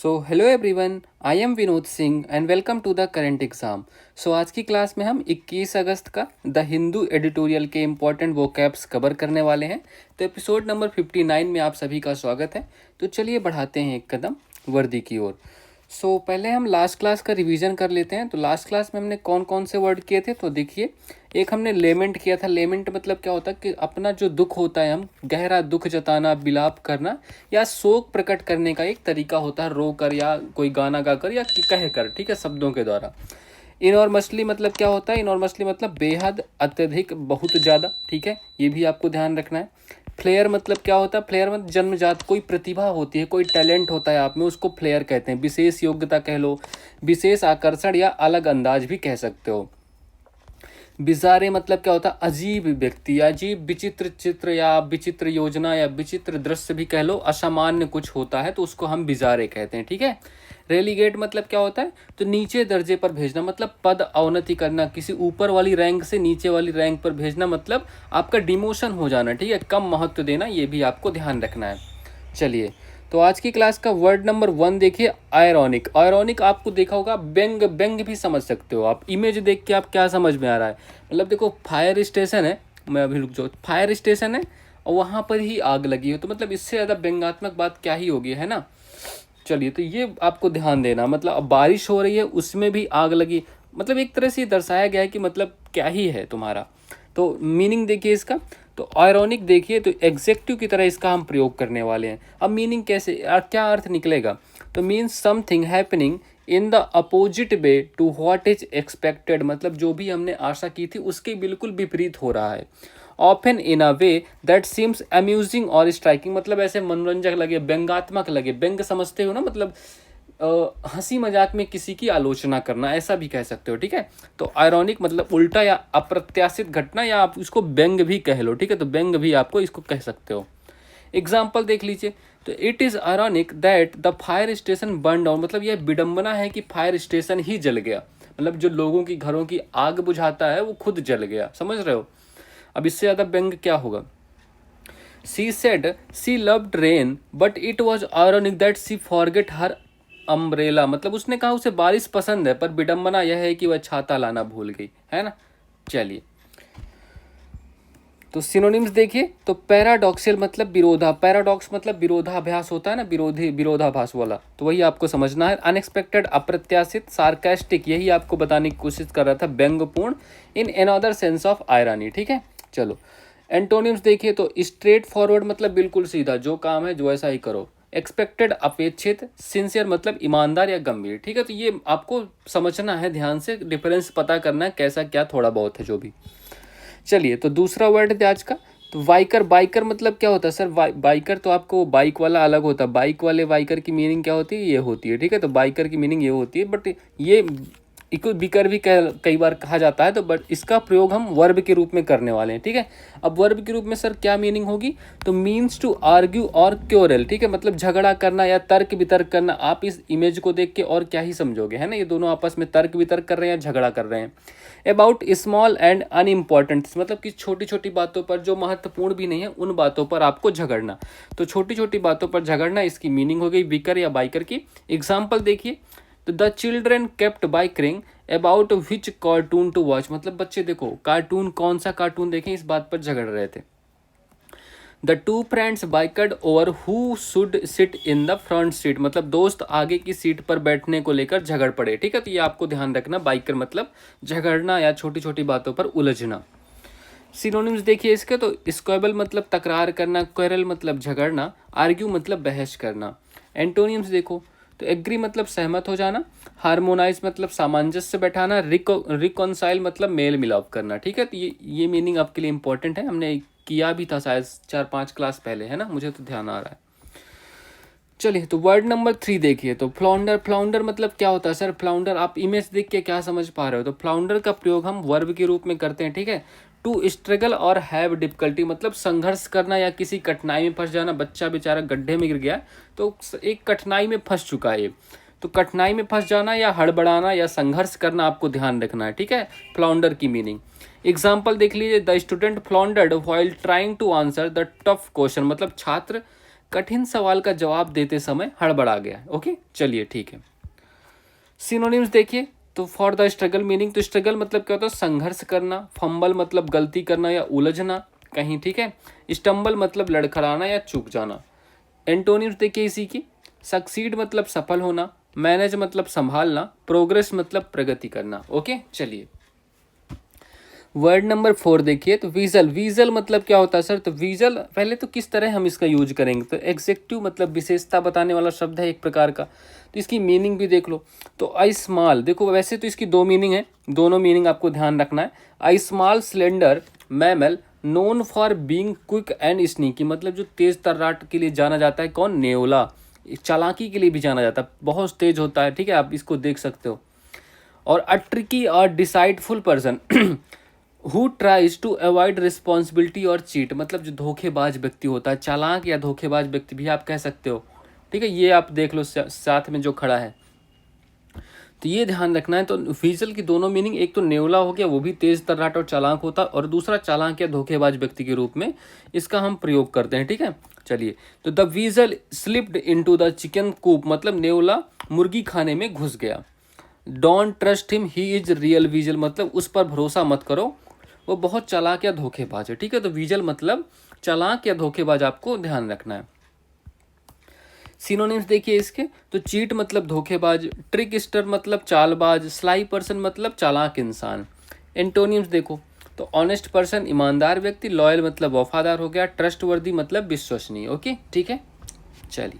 Hello everyone, I am Vinod Singh and welcome to the current exam. आज की class में हम 21 अगस्त का द हिंदू एडिटोरियल के इम्पॉर्टेंट वोकैब्स कवर करने वाले हैं। तो एपिसोड नंबर 59 में आप सभी का स्वागत है। तो चलिए बढ़ाते हैं एक कदम वर्दी की ओर। पहले हम लास्ट क्लास का रिवीजन कर लेते हैं। तो लास्ट क्लास में हमने कौन कौन से वर्ड किए थे, तो देखिए, एक हमने लेमेंट किया था। लेमेंट मतलब क्या होता है कि अपना जो दुख होता है, हम गहरा दुख जताना, विलाप करना या शोक प्रकट करने का एक तरीका होता है, रो कर या कोई गाना गाकर या कह कर, ठीक है, शब्दों के द्वारा। इनॉर्मसली मतलब क्या होता है? इनॉर्मसली मतलब बेहद, अत्यधिक, बहुत ज़्यादा, ठीक है, ये भी आपको ध्यान रखना है। फ्लेयर मतलब क्या होता है? फ्लेयर मतलब जन्मजात कोई प्रतिभा होती है, कोई टैलेंट होता है आप में, उसको फ्लेयर कहते हैं। विशेष योग्यता कह लो, विशेष आकर्षण या अलग अंदाज भी कह सकते हो। बिजारे मतलब क्या होता है? अजीब व्यक्ति, अजीब विचित्र चित्र या विचित्र योजना या विचित्र दृश्य भी कह लो, असामान्य कुछ होता है तो उसको हम बिजारे कहते हैं, ठीक है। रेलीगेट मतलब क्या होता है? तो नीचे दर्जे पर भेजना, मतलब पद अवनति करना, किसी ऊपर वाली रैंक से नीचे वाली रैंक पर भेजना, मतलब आपका डिमोशन हो जाना, ठीक है, कम महत्व देना, ये भी आपको ध्यान रखना है। चलिए, तो आज की क्लास का वर्ड नंबर 1 देखिए, आयरॉनिक। आयरॉनिक आपको देखा होगा, व्यंग, व्यंग भी समझ सकते हो आप। इमेज देख के आप क्या समझ में आ रहा है? मतलब देखो, फायर स्टेशन है, मैं अभी रुक जाओ, फायर स्टेशन है और वहाँ पर ही आग लगी हो, तो मतलब इससे ज़्यादा व्यंग्यात्मक बात क्या ही होगी, है ना। चलिए, तो ये आपको ध्यान देना, मतलब अब बारिश हो रही है, उसमें भी आग लगी, मतलब एक तरह से दर्शाया गया है कि मतलब क्या ही है तुम्हारा। तो मीनिंग देखिए इसका। तो आयरॉनिक देखिए, तो एग्जेक्टिव की तरह इसका हम प्रयोग करने वाले हैं। अब मीनिंग कैसे, क्या अर्थ निकलेगा? तो means something happening in the opposite way to what is expected, मतलब जो भी हमने आशा की थी उसके बिल्कुल विपरीत हो रहा है। Often in a way that seems amusing और स्ट्राइकिंग, मतलब ऐसे मनोरंजक लगे, व्यंगात्मक लगे। व्यंग समझते हो ना, मतलब हंसी मजाक में किसी की आलोचना करना, ऐसा भी कह सकते हो, ठीक है। तो आयरॉनिक मतलब उल्टा या अप्रत्याशित घटना, या आप इसको व्यंग भी कह लो, ठीक है। तो व्यंग भी आपको इसको कह सकते हो। एग्जाम्पल देख लीजिए, तो it is ironic that the fire station burn down, मतलब यह विडंबना है कि फायर स्टेशन ही जल गया, मतलब जो लोगों की घरों की आग बुझाता है वो खुद जल गया, समझ रहे हो। अब इससे ज़्यादा व्यंग क्या होगा? She said she loved rain but it was ironic that she forgot her umbrella, मतलब उसने कहा उसे बारिश पसंद है, पर विडंबना यह है कि वह छाता लाना भूल गई, है ना। चलिए, तो सिनोनिम्स देखिए, तो पैराडॉक्सियल मतलब विरोधा, पैराडॉक्स मतलब विरोधाभास होता है ना, विरोधाभास वाला, तो वही आपको समझना है। अनएक्सपेक्टेड, अप्रत्याशित। सार्कास्टिक, यही आपको बताने की कोशिश कर रहा था, व्यंग्यपूर्ण। In another sense of irony, ठीक है। चलो, एंटोनिम्स देखिए, तो स्ट्रेट फॉरवर्ड मतलब बिल्कुल सीधा, जो काम है जो ऐसा ही करो। एक्सपेक्टेड, अपेक्षित। सिंसियर मतलब ईमानदार या गंभीर, ठीक है। तो ये आपको समझना है, ध्यान से डिफरेंस पता करना है, कैसा क्या थोड़ा बहुत है जो भी। चलिए, तो दूसरा वर्ड है आज का, तो वाइकर। बाइकर मतलब क्या होता है सर? बाइकर तो आपको बाइक वाला अलग होता है, बाइक वाले वाइकर की मीनिंग क्या होती है? ये होती है, ठीक है। तो बाइकर की मीनिंग ये होती है, बट ये इको बिकर भी कई बार कहा जाता है, तो बट इसका प्रयोग हम वर्ब के रूप में करने वाले हैं, ठीक है। अब वर्ब के रूप में सर क्या मीनिंग होगी? तो मीन्स टू आर्ग्यू और क्योरल, ठीक है, मतलब झगड़ा करना या तर्क वितर्क करना। आप इस इमेज को देख के और क्या ही समझोगे, है ना, ये दोनों आपस में तर्क वितर्क कर रहे हैं, झगड़ा कर रहे हैं। अबाउट स्मॉल एंड अनइम्पॉर्टेंट, मतलब कि छोटी छोटी बातों पर, जो महत्वपूर्ण भी नहीं है, उन बातों पर आपको झगड़ना। तो छोटी छोटी बातों पर झगड़ना, इसकी मीनिंग हो गई बिकर या बाइकर की। एग्जाम्पल देखिए, तो the children kept bickering about which cartoon to watch, मतलब बच्चे देखो कार्टून, कौन सा कार्टून देखें, इस बात पर झगड़ रहे थे। The two friends bickered over who should sit in the front seat, मतलब दोस्त आगे की सीट पर बैठने को लेकर झगड़ पड़े, ठीक है। तो ये आपको ध्यान रखना, बाइकर मतलब झगड़ना या छोटी छोटी बातों पर उलझना। सिनोनिम्स देखिए इसके, तो स्क्वेबल मतलब तकरार करना, क्वेरल मतलब झगड़ना, आर्ग्यू मतलब बहस करना। एंटोनियम्स देखो, तो एग्री मतलब सहमत हो जाना, हार्मोनाइज मतलब सामंजस्य बैठाना, रिकॉन्साइल मतलब मेल मिलाप करना, ठीक है। तो ये मीनिंग आपके लिए इंपॉर्टेंट है, हमने किया भी था शायद 4-5 क्लास पहले, है ना, मुझे तो ध्यान आ रहा है। चलिए, तो वर्ड नंबर 3 देखिए, तो फ्लाउंडर। फ्लाउंडर मतलब क्या होता है सर? फ्लाउंडर आप इमेज देख के क्या समझ पा रहे हो? तो फ्लाउंडर का प्रयोग हम वर्ब के रूप में करते हैं, ठीक है। टू स्ट्रगल और हैव डिफिकल्टी, मतलब संघर्ष करना या किसी कठिनाई में फंस जाना। बच्चा बेचारा गड्ढे में गिर गया, तो एक कठिनाई में फंस चुका है ये, तो कठिनाई में फंस जाना या हड़बड़ाना या संघर्ष करना, आपको ध्यान रखना है, ठीक है। फ्लाउंडर की मीनिंग। एग्जाम्पल देख लीजिए, the student floundered while trying to answer the tough question, मतलब छात्र कठिन सवाल का जवाब देते समय हड़बड़ा गया। ओके, चलिए ठीक है। सिनोनिम्स देखिए, तो फॉर द स्ट्रगल मीनिंग, तो स्ट्रगल मतलब क्या होता है, संघर्ष करना। फंबल मतलब गलती करना या उलझना कहीं, ठीक है। स्टम्बल मतलब लड़खड़ाना या चूक जाना। एंटोनिम्स देखिए इसी की, सक्सीड मतलब सफल होना, मैनेज मतलब संभालना, प्रोग्रेस मतलब प्रगति करना। ओके, चलिए वर्ड नंबर 4 देखिए, तो वीजल, वीजल मतलब क्या होता है सर, तो वीजल पहले तो किस तरह हम इसका यूज करेंगे, तो एग्जेक्टिव मतलब विशेषता बताने वाला शब्द है एक प्रकार का। तो इसकी मीनिंग भी देख लो, तो आई स्मॉल, देखो वैसे तो इसकी दो मीनिंग है, दोनों मीनिंग आपको ध्यान रखना है। आई small slender mammal known for being quick and sneaky, मतलब जो तेज तर्राट के लिए जाना जाता है, कौन, नेवला। चालाकी के लिए भी जाना जाता है, बहुत तेज होता है, ठीक है, आप इसको देख सकते हो। और अ ट्रिकी और deceitful person who tries to avoid responsibility और चीट, मतलब जो धोखेबाज व्यक्ति होता है, चालाक या धोखेबाज व्यक्ति भी आप कह सकते हो, ठीक है। ये आप देख लो साथ में जो खड़ा है, तो ये ध्यान रखना है। तो वीजल की दोनों मीनिंग, एक तो नेवला हो गया, वो भी तेज तर्राट और चालाक होता है, और दूसरा चालाक या धोखेबाज व्यक्ति के रूप में इसका हम प्रयोग करते हैं, ठीक है। चलिए, तो the weasel slipped into the chicken coop, मतलब नेवला मुर्गी खाने में घुस गया। Don't trust him, he is real weasel, मतलब उस पर भरोसा मत करो, वो बहुत चालाक या धोखेबाज है, ठीक है। तो वीजल मतलब चालाक या धोखेबाज, आपको ध्यान रखना है। सिनोनिम्स देखिए इसके, तो चीट मतलब धोखेबाज, ट्रिकस्टर मतलब चालबाज, स्लाई पर्सन मतलब चालाक इंसान। एंटोनिम्स देखो, तो ऑनेस्ट पर्सन ईमानदार व्यक्ति, लॉयल मतलब वफादार हो गया, ट्रस्टवर्दी मतलब विश्वसनीय। ओके, ठीक है, चलिए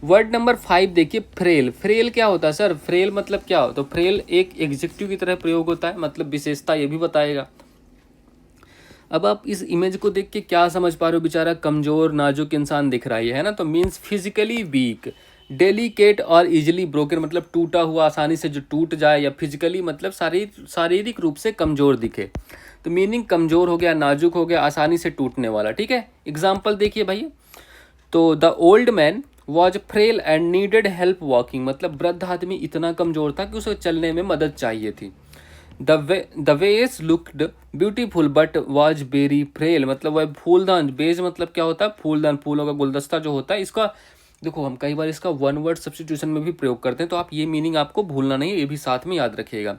वर्ड नंबर 5 देखिए, फ्रेल। फ्रेल क्या होता है सर, फ्रेल मतलब क्या हो, तो फ्रेल एक एग्जेक्टिव की तरह प्रयोग होता है, मतलब विशेषता ये भी बताएगा। अब आप इस इमेज को देख के क्या समझ पा रहे हो, बेचारा कमजोर नाजुक इंसान दिख रहा है ना, तो मीन्स फिजिकली वीक, डेलिकेट और इजिली ब्रोकन, मतलब टूटा हुआ, आसानी से जो टूट जाए, या फिजिकली मतलब शारीरिक रूप से कमजोर दिखे, तो मीनिंग कमजोर हो गया, नाजुक हो गया, आसानी से टूटने वाला, ठीक है। एग्जाम्पल देखिए भैया, तो the old man was frail and needed help walking, मतलब वृद्ध आदमी इतना कमजोर था कि उसे चलने में मदद चाहिए थी। The vase looked beautiful but was very frail, मतलब वह फूलदान, बेज मतलब क्या होता है, फूलदान, फूलों का गुलदस्ता जो होता है, इसका देखो हम कई बार इसका वन वर्ड सब्स्टिट्यूशन में भी प्रयोग करते हैं, तो आप ये मीनिंग आपको भूलना नहीं, ये भी साथ में याद रखिएगा।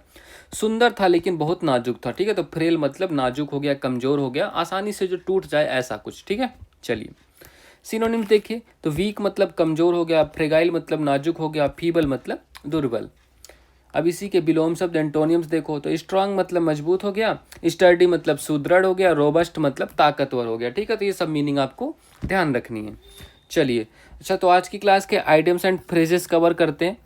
सुंदर था लेकिन बहुत नाजुक था, ठीक है, तो फ्रेल मतलब नाजुक हो गया, कमजोर हो गया, आसानी से जो टूट जाए ऐसा कुछ, ठीक है। चलिए सिनोनिम्स देखिए, तो वीक मतलब कमजोर हो गया, फ्रेगाइल मतलब नाजुक हो गया, फीबल मतलब दुर्बल। अब इसी के विलोम शब्द एंटोनियम्स देखो, तो स्ट्रांग मतलब मजबूत हो गया, स्टर्डी मतलब सुदृढ़ हो गया, रोबस्ट मतलब ताकतवर हो गया, ठीक है। तो ये सब मीनिंग आपको ध्यान रखनी है। चलिए, अच्छा तो आज की क्लास के आइडियम्स एंड फ्रेजेस कवर करते हैं।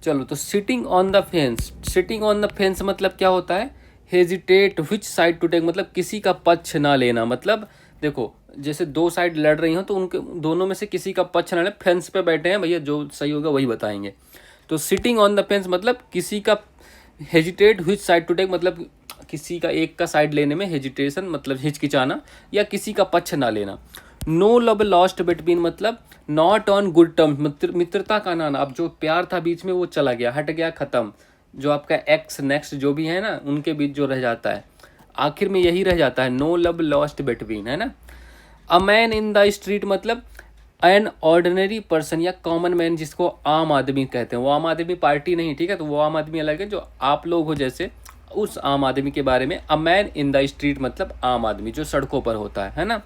चलो, तो sitting on the fence, sitting on the fence मतलब क्या होता है, hesitate which side to take, मतलब किसी का पक्ष ना लेना, मतलब देखो जैसे दो साइड लड़ रही हो तो उनके दोनों में से किसी का पक्ष ना ले, फेंस पे बैठे हैं भैया, जो सही होगा वही बताएंगे। तो सिटिंग ऑन द फेंस मतलब किसी का, hesitate which side to take मतलब किसी का एक का साइड लेने में हेजिटेशन मतलब हिचकिचाना, या किसी का पक्ष ना लेना। नो लव लॉस्ट बिटवीन मतलब नॉट ऑन गुड टर्म्स, मित्रता का ना, अब जो प्यार था बीच में वो चला गया, हट गया, खत्म, जो आपका एक्स नेक्स्ट जो भी है ना, उनके बीच जो रह जाता है आखिर में यही रह जाता है, नो लव लॉस्ट बिटवीन, है ना। A man in the street मतलब एन ऑर्डिनरी पर्सन या कॉमन मैन, जिसको आम आदमी कहते हैं, वो आम आदमी पार्टी नहीं, ठीक है, तो वो आम आदमी अलग है, जो आप लोग हो जैसे, उस आम आदमी के बारे में। A man in the street मतलब आम आदमी जो सड़कों पर होता है ना।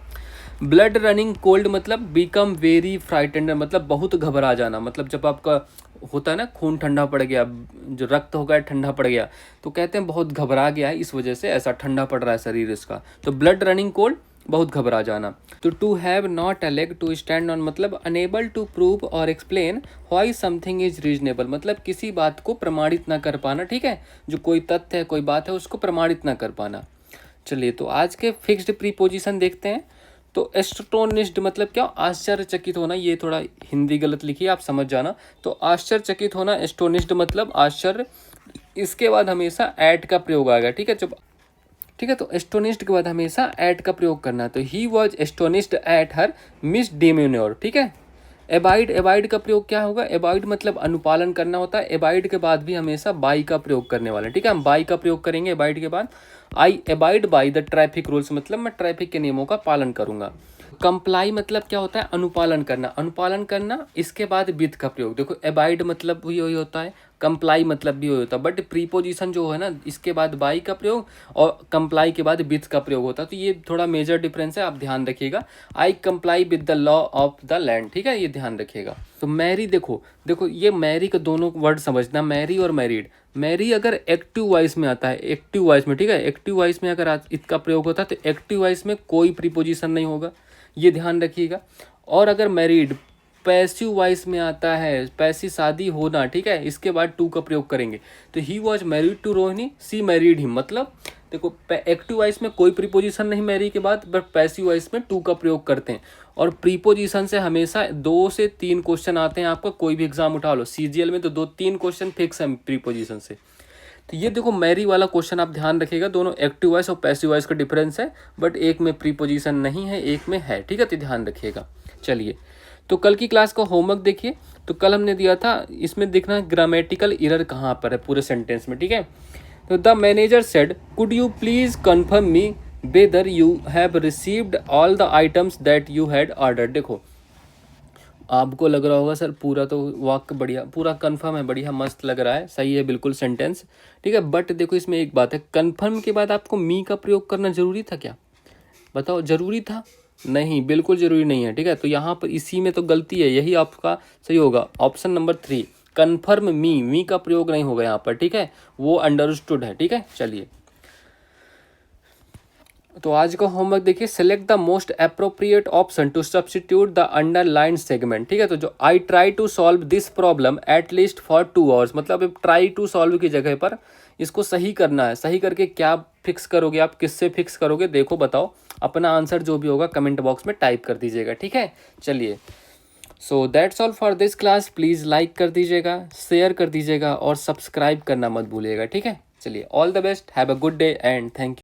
ब्लड रनिंग कोल्ड मतलब बिकम वेरी फ्राइटेंड, मतलब बहुत घबरा जाना, मतलब जब आपका होता है ना खून ठंडा पड़ गया, जो रक्त हो गया ठंडा पड़ गया, तो कहते हैं बहुत घबरा गया है, इस वजह से ऐसा ठंडा पड़ रहा है शरीर इसका, तो ब्लड रनिंग कोल्ड, बहुत घबरा जाना। तो to have not a leg to stand on मतलब अनेबल टू प्रूव और explain why something is reasonable, मतलब किसी बात को प्रमाणित ना कर पाना, ठीक है, जो कोई तथ्य है कोई बात है उसको प्रमाणित ना कर पाना। चलिए, तो आज के फिक्स्ड प्रीपोजिशन देखते हैं। तो एस्टोनिश्ड मतलब क्या, आश्चर्यचकित होना, ये थोड़ा हिंदी गलत लिखी है, आप समझ जाना। तो आश्चर्यचकित होना, एस्टोनिश्ड मतलब आश्चर्य, इसके बाद हमेशा एट का प्रयोग आएगा, ठीक है। जब ठीक है, तो एस्टोनिश्ड के बाद हमेशा एट का प्रयोग करना है, तो he was astonished at her misdemeanour, ठीक है। एबाइड, एबाइड का प्रयोग क्या होगा, एबाइड मतलब अनुपालन करना होता है, एबाइड के बाद भी हमेशा बाई का प्रयोग करने वाला है, ठीक है, हम बाई का प्रयोग करेंगे एबाइड के बाद। I abide by the traffic rules मतलब मैं ट्रैफिक के नियमों का पालन करूंगा। कंप्लाई मतलब क्या होता है, अनुपालन करना, अनुपालन करना। इसके बाद विद का प्रयोग, देखो एबाइड मतलब भी वही होता है, कंप्लाई मतलब भी वही होता है, बट प्रीपोजिशन जो है ना, इसके बाद बाई का प्रयोग और कंप्लाई के बाद विद का प्रयोग होता है। तो ये थोड़ा मेजर डिफरेंस है, आप ध्यान रखिएगा। I comply with the law of the land, ठीक है, ये ध्यान रखिएगा। तो मैरी, देखो देखो ये मैरी का दोनों वर्ड समझना, मैरी और मैरिड। मैरी अगर एक्टिव वॉइस में आता है, एक्टिव वॉइस में, ठीक है, एक्टिव वॉइस में अगर इसका प्रयोग होता है तो एक्टिव वॉइस में कोई प्रीपोजिशन नहीं होगा, ये ध्यान रखिएगा। और अगर मैरिड पैसिव वॉइस में आता है, पैसिव शादी होना, ठीक है, इसके बाद टू का प्रयोग करेंगे। तो he was married to Rohini, she married him, मतलब देखो एक्टिव वॉइस में कोई प्रीपोजिशन नहीं मैरी के बाद, बट पैसिव वॉइस में टू का प्रयोग करते हैं। और प्रीपोजिशन से हमेशा 2 से 3 क्वेश्चन आते हैं, आपका कोई भी एग्जाम उठा लो, सीजीएल में तो 2-3 क्वेश्चन फिक्स है प्रीपोजिशन से। तो ये देखो मैरी वाला क्वेश्चन आप ध्यान रखिएगा, दोनों एक्टिव वॉइस और पैसिव वॉइस का डिफरेंस है, बट एक में प्रीपोजिशन नहीं है, एक में है, ठीक है, तो ध्यान रखिएगा। चलिए, तो कल की क्लास का होमवर्क देखिए। तो कल हमने दिया था, इसमें देखना ग्रामेटिकल एरर कहाँ पर है पूरे सेंटेंस में, ठीक है। तो the manager said, could you please confirm me whether you have received all the items that you had order. देखो आपको लग रहा होगा सर पूरा तो वाक्य बढ़िया, पूरा कंफर्म है, बढ़िया मस्त लग रहा है, सही है बिल्कुल सेंटेंस, ठीक है। बट देखो इसमें एक बात है, कंफर्म के बाद आपको मी का प्रयोग करना जरूरी था क्या? बताओ, जरूरी था? नहीं, बिल्कुल जरूरी नहीं है, ठीक है। तो यहाँ पर इसी में तो गलती है, यही आपका सही होगा, ऑप्शन नंबर 3, कन्फर्म मी का प्रयोग नहीं होगा यहाँ पर, ठीक है, वो अंडरस्टूड है, ठीक है। चलिए, तो आज का होमवर्क देखिए, select the most appropriate option to substitute the underline segment, ठीक है। तो जो I try to solve this problem at least for 2 hours, मतलब ट्राई टू सॉल्व की जगह पर इसको सही करना है। सही करके क्या फिक्स करोगे आप, किससे फिक्स करोगे, देखो बताओ। अपना आंसर जो भी होगा कमेंट बॉक्स में टाइप कर दीजिएगा, ठीक है। चलिए, so that's all for this class. Please like कर दीजिएगा, शेयर कर दीजिएगा और सब्सक्राइब करना मत भूलिएगा, ठीक है। चलिए, all the best, have a good day and thank you.